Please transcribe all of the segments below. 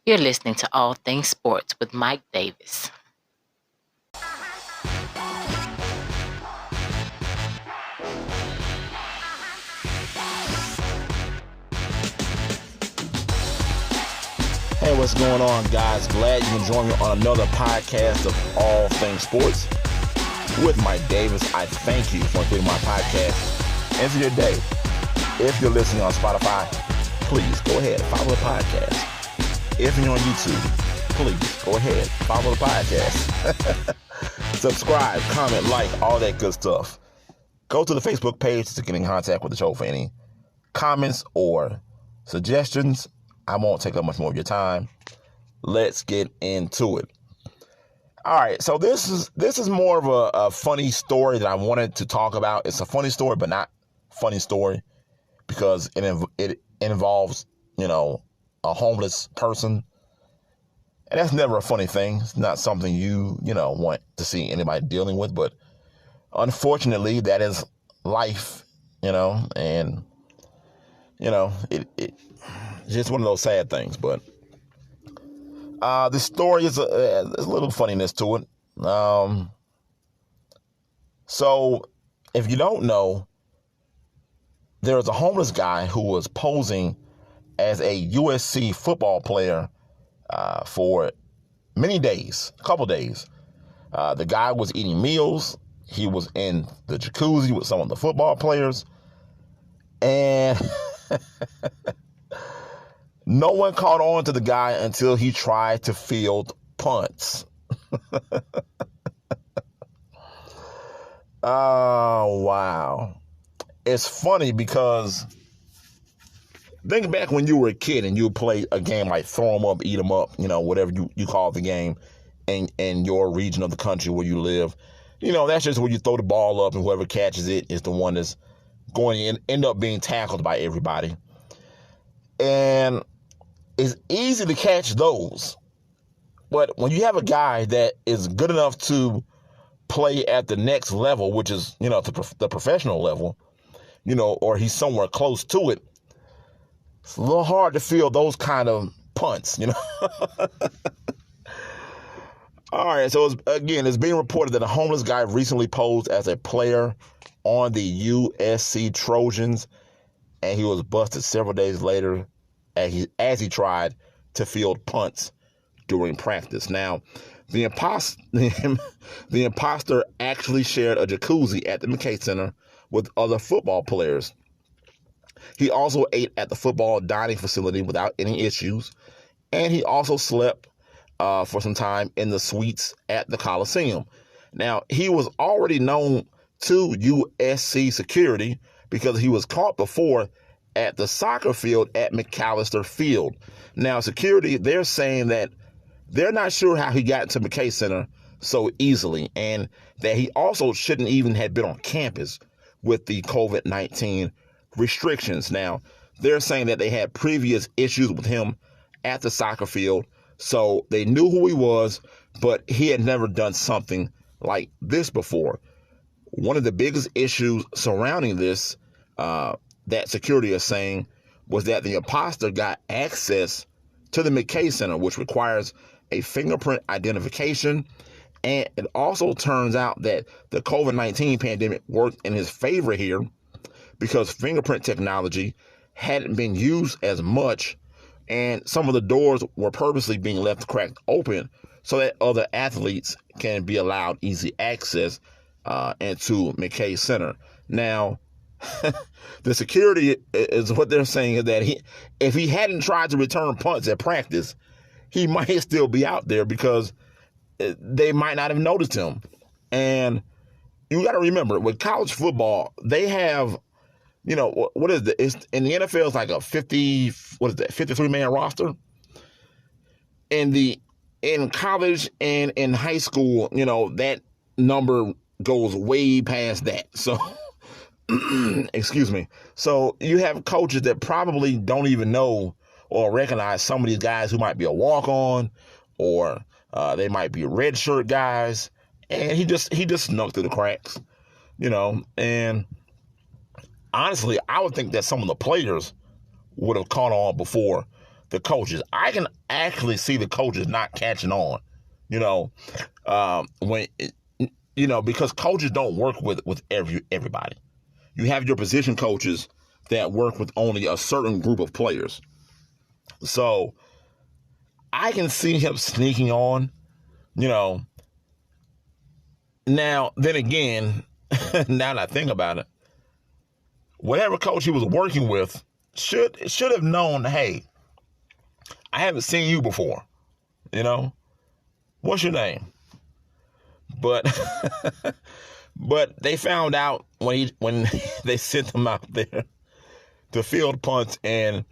You're listening to All Things Sports with Mike Davis. Hey, what's going on, guys? Glad you can join me on another podcast of All Things Sports with Mike Davis. I thank you for including my podcast into your day. If you're listening on Spotify, please go ahead and follow the podcast. If you're on YouTube, please go ahead, follow the podcast. Subscribe, comment, like, all that good stuff. Go to the Facebook page to get in contact with the show for any comments or suggestions. I won't take up much more of your time. Let's get into it. All right, so this is more of a funny story that I wanted to talk about. It's a funny story, but not funny story because it involves, a homeless person. And that's never a funny thing. It's not something you want to see anybody dealing with. But unfortunately, that is life, and, it's just one of those sad things. But the story is a little funniness to it. So if you don't know, there's a homeless guy who was posing as a USC football player for many days, a couple days. The guy was eating meals. He was in the jacuzzi with some of the football players. And no one caught on to the guy until he tried to field punts. Oh, wow. It's funny because think back when you were a kid and you would play a game like throw 'em up, eat 'em up, whatever you call the game in your region of the country where you live. That's just where you throw the ball up and whoever catches it is the one that's going to end up being tackled by everybody. And it's easy to catch those. But when you have a guy that is good enough to play at the next level, which is, the professional level, or he's somewhere close to it, it's a little hard to feel those kind of punts, All right, so it's being reported that a homeless guy recently posed as a player on the USC Trojans, and he was busted several days later as he tried to field punts during practice. Now, the imposter actually shared a jacuzzi at the McKay Center with other football players. He also ate at the football dining facility without any issues, and he also slept for some time in the suites at the Coliseum. Now, he was already known to USC security because he was caught before at the soccer field at McAllister Field. Now, security, they're saying that they're not sure how he got to McKay Center so easily, and that he also shouldn't even have been on campus with the COVID-19 restrictions. Now, they're saying that they had previous issues with him at the soccer field, so they knew who he was, but he had never done something like this before. One of the biggest issues surrounding this that security is saying was that the imposter got access to the McKay Center, which requires a fingerprint identification. And it also turns out that the COVID-19 pandemic worked in his favor here because fingerprint technology hadn't been used as much, and some of the doors were purposely being left cracked open so that other athletes can be allowed easy access into McKay Center. Now, the security is what they're saying is that if he hadn't tried to return punts at practice, he might still be out there because they might not have noticed him. And you got to remember, with college football, they have, what is it? It's, in the NFL, it's like a 53-man roster. In college and in high school, that number goes way past that. So, excuse me. So you have coaches that probably don't even know or recognize some of these guys who might be a walk-on or they might be redshirt guys, and he just snuck through the cracks, and honestly, I would think that some of the players would have caught on before the coaches. I can actually see the coaches not catching on, because coaches don't work with everybody. You have your position coaches that work with only a certain group of players. So I can see him sneaking on, Now, then again, now that I think about it, whatever coach he was working with should have known, hey, I haven't seen you before, What's your name? But but they found out when they sent him out there to field punts, and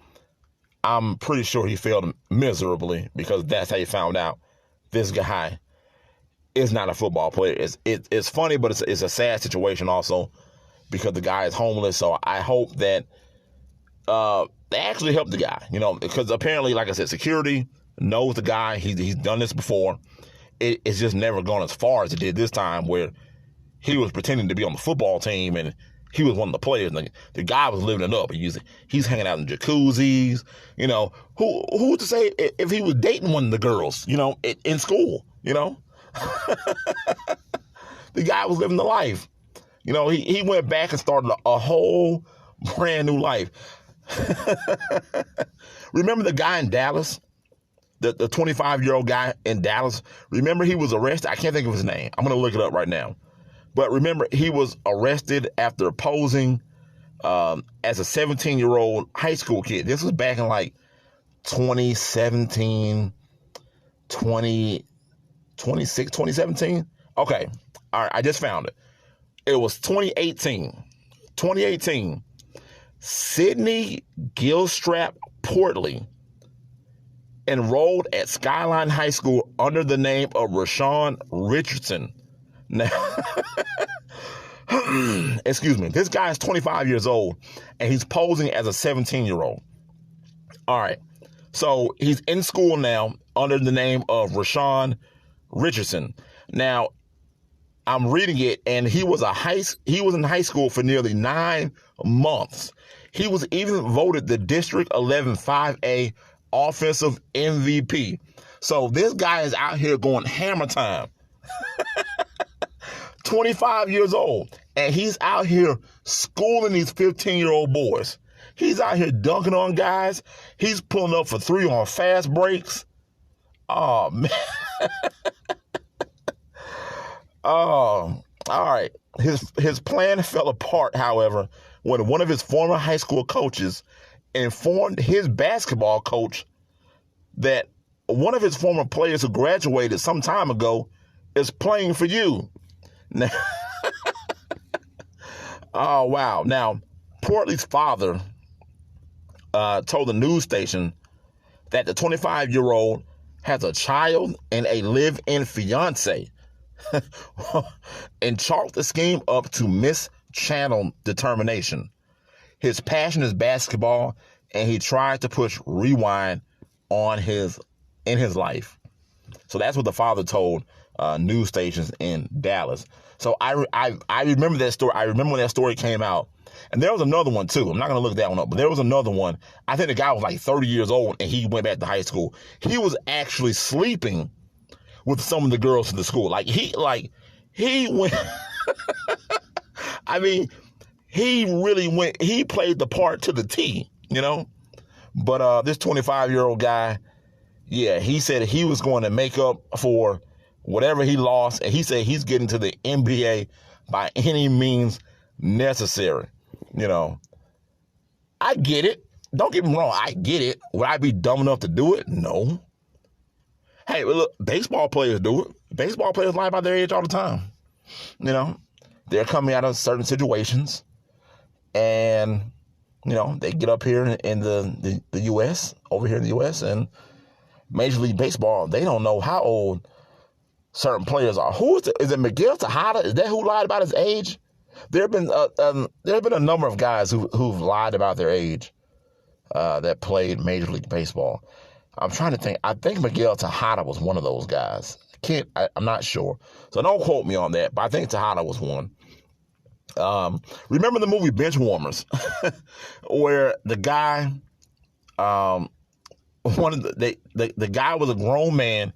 I'm pretty sure he failed miserably, because that's how you found out this guy is not a football player. It's funny, but it's a sad situation also, because the guy is homeless. So I hope that they actually help the guy, because apparently, like I said, security knows the guy. He's done this before. It's just never gone as far as it did this time, where he was pretending to be on the football team and he was one of the players. And the guy was living it up. He's hanging out in jacuzzis. Who's to say if he was dating one of the girls, in school, The guy was living the life. He went back and started a whole brand new life. Remember the guy in Dallas? The 25-year-old guy in Dallas? Remember he was arrested? I can't think of his name. I'm going to look it up right now. But remember, he was arrested after posing as a 17-year-old high school kid. This was back in like 2017, 2017? Okay. All right, I just found it. It was 2018. 2018. Sidney Gilstrap Portley enrolled at Skyline High School under the name of Rashawn Richardson. Now, excuse me, this guy is 25 years old, and he's posing as a 17-year-old. All right, so he's in school now under the name of Rashawn Richardson. Now, I'm reading it, and he was in high school for nearly 9 months. He was even voted the District 11 5A offensive MVP. So this guy is out here going hammer time. 25 years old, and he's out here schooling these 15-year-old boys. He's out here dunking on guys. He's pulling up for 3 on fast breaks. Oh, man. Oh, all right. His plan fell apart, however, when one of his former high school coaches informed his basketball coach that one of his former players who graduated some time ago is playing for you. Now, oh, wow. Now, Portley's father told the news station that the 25-year-old has a child and a live-in fiance and chalked the scheme up to mischannel determination. His passion is basketball, and he tried to push rewind in his life. So that's what the father told news stations in Dallas. So I remember that story. I remember when that story came out. And there was another one, too. I'm not going to look that one up, but there was another one. I think the guy was like 30 years old, and he went back to high school. He was actually sleeping with some of the girls in the school. He went, I mean, he really went, he played the part to the T, But this 25-year-old guy, yeah, he said he was going to make up for whatever he lost, and he said he's getting to the NBA by any means necessary. I get it. Don't get me wrong. I get it. Would I be dumb enough to do it? No. Hey, look, baseball players do it. Baseball players lie about their age all the time. They're coming out of certain situations, and, they get up here in the U.S., over here in the U.S., and Major League Baseball, they don't know how old certain players are. Is it Miguel Tejada? Is that who lied about his age? There have been a number of guys who've lied about their age that played Major League Baseball. I'm trying to think. I think Miguel Tejada was one of those guys. I'm not sure. So don't quote me on that, but I think Tejada was one. Remember the movie Benchwarmers, where the guy the guy was a grown man,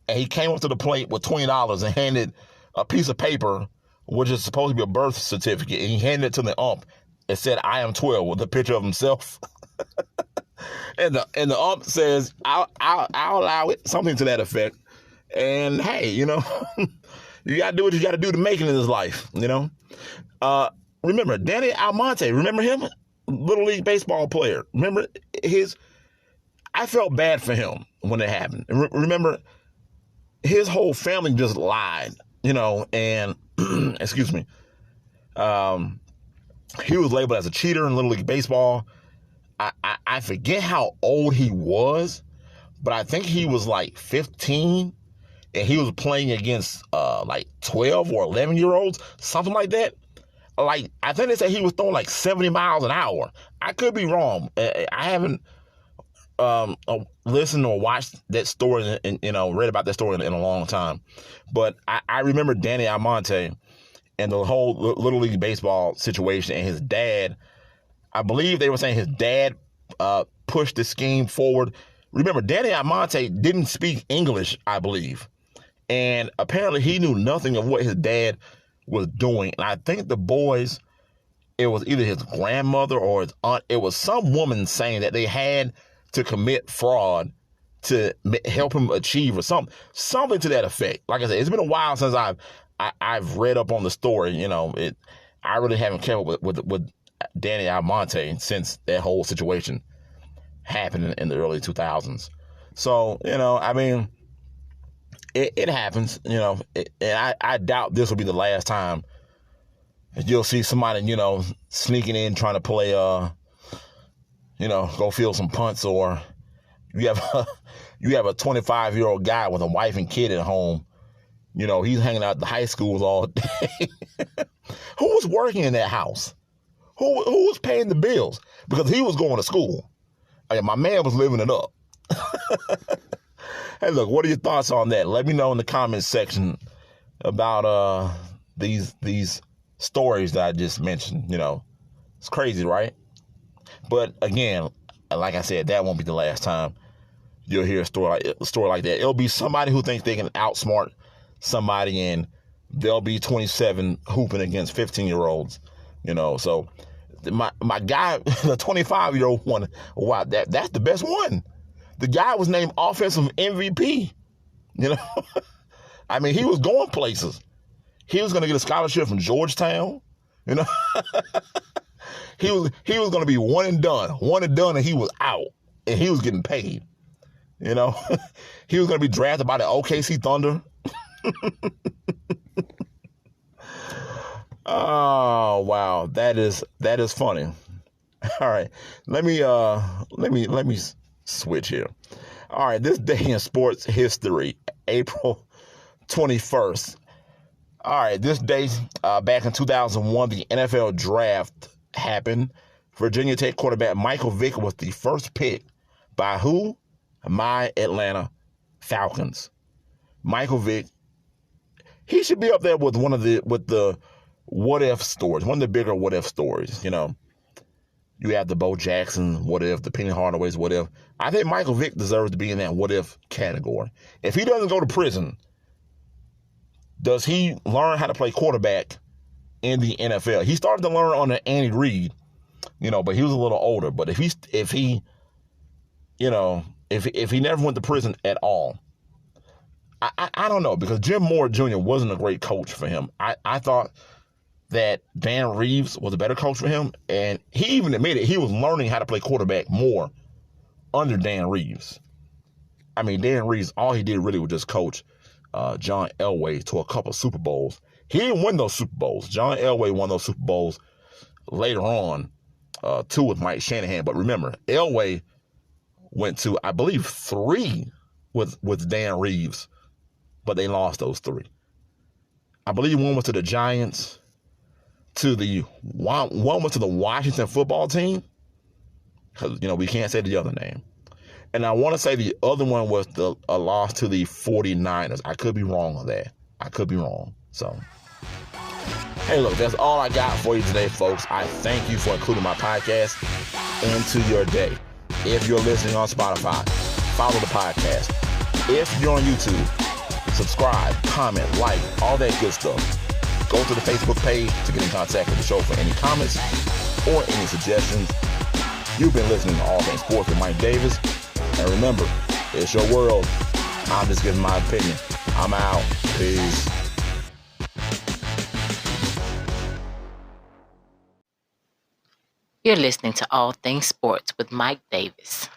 and he came up to the plate with $20 and handed a piece of paper, which is supposed to be a birth certificate, and he handed it to the ump and said, "I am 12," with a picture of himself. and the ump says, I'll allow it, something to that effect. And hey, you gotta do what you gotta do to make it in this life, Remember Danny Almonte, remember him? Little League baseball player. Remember I felt bad for him when it happened. Remember, his whole family just lied, and excuse me. He was labeled as a cheater in Little League baseball. I forget how old he was, but I think he was like 15, and he was playing against like 12 or 11-year-olds, something like that. Like, I think they said he was throwing like 70 miles an hour. I could be wrong. I haven't listened or watched that story and read about that story in a long time. But I remember Danny Almonte and the whole Little League baseball situation, and his dad. I believe they were saying his dad pushed the scheme forward. Remember, Danny Almonte didn't speak English, I believe. And apparently he knew nothing of what his dad was doing. And I think the boys, it was either his grandmother or his aunt, it was some woman saying that they had to commit fraud to help him achieve or something to that effect. Like I said, it's been a while since I've read up on the story. I really haven't kept up with Danny Almonte since that whole situation happened in the early 2000s. So, I mean, it happens, and I doubt this will be the last time you'll see somebody, sneaking in trying to play, go field some punts, or you have a 25-year-old guy with a wife and kid at home. He's hanging out at the high schools all day. Who was working in that house? Who was paying the bills? Because he was going to school. My man was living it up. Hey, look, what are your thoughts on that? Let me know in the comments section about these stories that I just mentioned. It's crazy, right? But again, like I said, that won't be the last time you'll hear a story like that. It'll be somebody who thinks they can outsmart somebody, and they'll be 27 hooping against 15-year-olds. So my guy, the 25-year-old one, wow, that's the best one. The guy was named offensive MVP. I mean, he was going places. He was going to get a scholarship from Georgetown. He was going to be one and done, and he was out, and he was getting paid. He was going to be drafted by the OKC Thunder. Oh wow, that is funny. All right, let me switch here. All right, this day in sports history, April 21st. All right, this day back in 2001, the NFL draft happened. Virginia Tech quarterback Michael Vick was the first pick by who? My Atlanta Falcons. Michael Vick. He should be up there with the what if stories, one of the bigger what if stories. You have the Bo Jackson what if, the Penny Hardaway's what if. I think Michael Vick deserves to be in that what if category. If he doesn't go to prison, does he learn how to play quarterback in the NFL? He started to learn under Andy Reid, but he was a little older. But if he never went to prison at all, I don't know, because Jim Moore Jr. wasn't a great coach for him. I thought that Dan Reeves was a better coach for him, and he even admitted he was learning how to play quarterback more under Dan Reeves. I mean, Dan Reeves, all he did really was just coach John Elway to a couple of Super Bowls. He didn't win those Super Bowls. John Elway won those Super Bowls later on, 2 with Mike Shanahan. But remember, Elway went to, I believe, 3 with Dan Reeves, but they lost those 3. I believe one was to the Giants, one was to the Washington football team, because we can't say the other name, and I want to say the other one was a loss to the 49ers. I could be wrong on that. I could be wrong. So, hey, look, that's all I got for you today, folks. I thank you for including my podcast into your day. If you're listening on Spotify, follow the podcast. If you're on YouTube, subscribe, comment, like, all that good stuff. Go to the Facebook page to get in contact with the show for any comments or any suggestions. You've been listening to All Things Sports with Mike Davis. And remember, it's your world. I'm just giving my opinion. I'm out. Peace. You're listening to All Things Sports with Mike Davis.